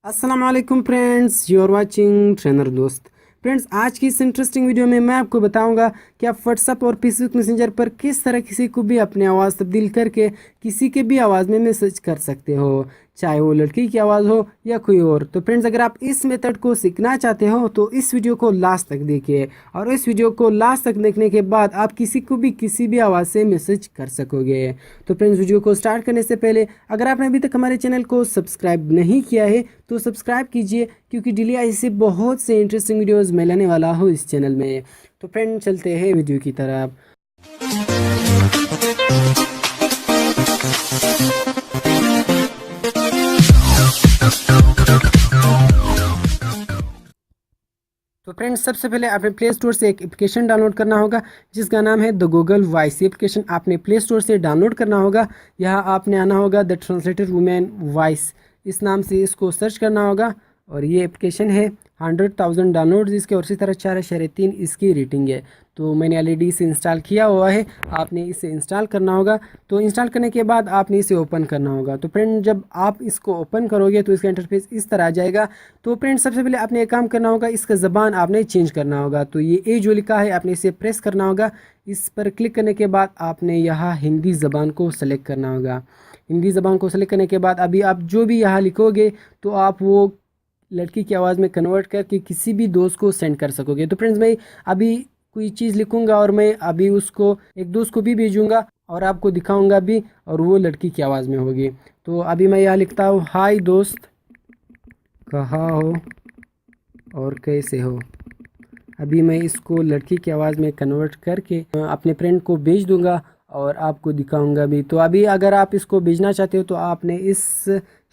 अस्सलाम वालेकुम friends, you are watching trainer दोस्त। फ्रेंड्स, आज की इस इंटरेस्टिंग वीडियो में मैं आपको बताऊंगा कि आप व्हाट्सएप और फेसबुक मैसेंजर पर किस तरह किसी को भी अपनी आवाज़ तब्दील करके किसी के भी आवाज़ में मैसेज कर सकते हो, चाहे वो लड़की की आवाज़ हो या कोई और। तो फ्रेंड्स, अगर आप इस मेथड को सीखना चाहते हो तो इस वीडियो को लास्ट तक देखिए, और इस वीडियो को लास्ट तक देखने के बाद आप किसी को भी किसी भी आवाज़ से मैसेज कर सकोगे। तो फ्रेंड्स, वीडियो को स्टार्ट करने से पहले अगर आपने अभी तक हमारे चैनल को सब्सक्राइब नहीं किया है तो सब्सक्राइब कीजिए, क्योंकि डेली ऐसे बहुत से इंटरेस्टिंग वीडियोस मैं लाने वाला हूँ इस चैनल में। तो फ्रेंड, चलते हैं वीडियो की तरफ। तो फ्रेंड्स, सबसे पहले आपने प्ले स्टोर से एक एप्लीकेशन डाउनलोड करना होगा जिसका नाम है द गूगल वॉइस। ये एप्लीकेशन आपने प्ले स्टोर से डाउनलोड करना होगा। यहाँ आपने आना होगा द ट्रांसलेटर वुमेन वॉइस, इस नाम से इसको सर्च करना होगा। और ये एप्लीकेशन है 100,000 डाउनलोड्स इसके, और इसी तरह 4.3 इसकी रेटिंग है। तो मैंने ऑलरेडी इसे इंस्टॉल किया हुआ है, आपने इसे इंस्टॉल करना होगा। तो इंस्टॉल करने के बाद आपने इसे ओपन करना होगा। तो फ्रेंड, जब आप इसको ओपन करोगे तो इसका इंटरफेस इस तरह आ जाएगा। तो फ्रेंड, सबसे पहले आपने एक काम करना होगा, इसका ज़बान आपने चेंज करना होगा। तो ये ए जो लिखा है आपने इसे प्रेस करना होगा। इस पर क्लिक करने के बाद आपने यहाँ हिंदी ज़बान को सेलेक्ट करना होगा। हिंदी ज़बान को सेलेक्ट करने के बाद अभी आप जो भी यहाँ लिखोगे तो आप वो लड़की की आवाज़ में कन्वर्ट करके किसी भी दोस्त को सेंड कर सकोगे। तो फ्रेंड्स, मैं अभी कोई चीज़ लिखूंगा और मैं अभी उसको एक दोस्त को भी भेजूंगा और आपको दिखाऊंगा भी, और वो लड़की की आवाज़ में होगी। तो अभी मैं यहाँ लिखता हूँ, हाय दोस्त, कहाँ हो और कैसे हो। अभी मैं इसको लड़की की आवाज़ में कन्वर्ट करके अपने फ्रेंड को भेज दूंगा और आपको दिखाऊंगा भी। तो अभी अगर आप इसको भेजना चाहते हो तो आपने इस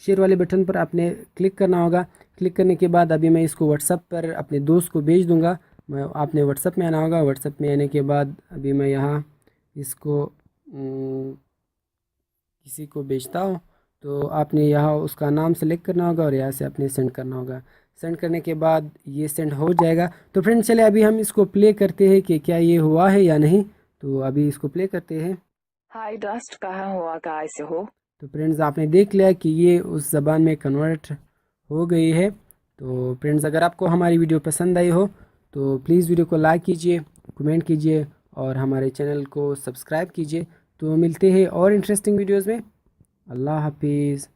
शेयर वाले बटन पर आपने क्लिक करना होगा। क्लिक करने के बाद अभी मैं इसको व्हाट्सएप पर अपने दोस्त को भेज दूंगा। मैं आपने व्हाट्सएप में आना होगा। व्हाट्सएप में आने के बाद अभी मैं यहाँ इसको किसी को भेजता हूँ। तो आपने यहाँ उसका नाम सेलेक्ट करना होगा और यहाँ से आपने सेंड करना होगा। सेंड करने के बाद ये सेंड हो जाएगा। तो फ्रेंड्स, चले अभी हम इसको प्ले करते हैं कि क्या ये हुआ है या नहीं। तो अभी इसको प्ले करते हैं। हाय डस्ट, कहाँ हुआ कैसे हो। तो फ्रेंड्स, आपने देख लिया कि ये उस ज़बान में कन्वर्ट हो गई है। तो फ्रेंड्स, अगर आपको हमारी वीडियो पसंद आई हो तो प्लीज़ वीडियो को लाइक कीजिए, कमेंट कीजिए और हमारे चैनल को सब्सक्राइब कीजिए। तो मिलते हैं और इंटरेस्टिंग वीडियोज़ में। अल्लाह हाफिज़।